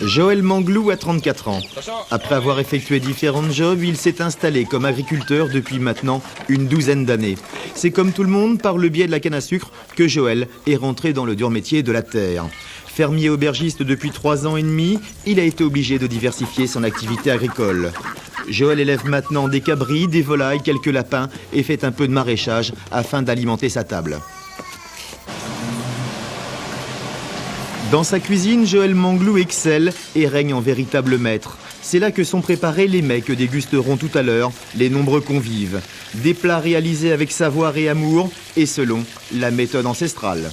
Joël Manglou a 34 ans. Après avoir effectué différents jobs, il s'est installé comme agriculteur depuis maintenant une douzaine d'années. C'est comme tout le monde, par le biais de la canne à sucre, que Joël est rentré dans le dur métier de la terre. Fermier aubergiste depuis 3 ans et demi, il a été obligé de diversifier son activité agricole. Joël élève maintenant des cabris, des volailles, quelques lapins et fait un peu de maraîchage afin d'alimenter sa table. Dans sa cuisine, Joël Manglou excelle et règne en véritable maître. C'est là que sont préparés les mets que dégusteront tout à l'heure les nombreux convives. Des plats réalisés avec savoir et amour et selon la méthode ancestrale.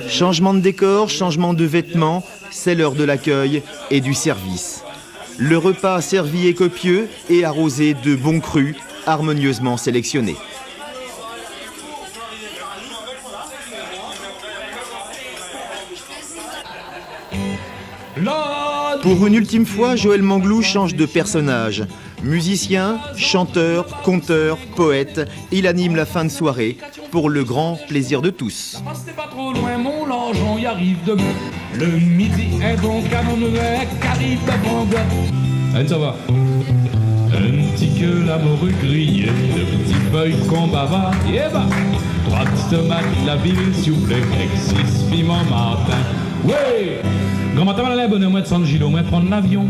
Changement de décor, changement de vêtements, c'est l'heure de l'accueil et du service. Le repas servi est copieux et arrosé de bons crus, harmonieusement sélectionnés. Pour une ultime fois, Joël Manglou change de personnage. Musicien, chanteur, conteur, poète, il anime la fin de soirée pour le grand plaisir de tous. C'est pas trop loin, mon longeon y arrive demain. Le midi est bon canon qu'arrive de bon gars. Allez, ça va. Un petit que la morue grillée, de petites feuilles qu'on bava, et bah, 3 petites tomates, la ville, s'il vous plaît, avec 6 piments Martin. Ouais! Grand matin, on allait bonne moins de 100 kilos, moins prendre l'avion.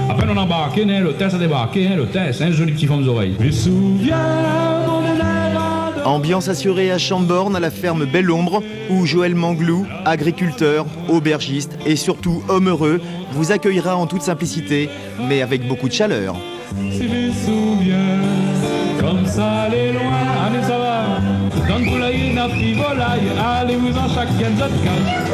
Après, on embarque, l'hôtesse a débarqué, l'hôtesse, un joli petit fond aux oreilles. Je me souviens, mon élève. Ambiance assurée à Chambord, à la ferme Belle Ombre, où Joël Manglou, agriculteur, aubergiste et surtout homme heureux, vous accueillera en toute simplicité, mais avec beaucoup de chaleur. Si je me souviens, comme ça, allez loin, allez, ça va. Dans le poulailler, n'a pris volaille, allez-vous en chacun de votre cage.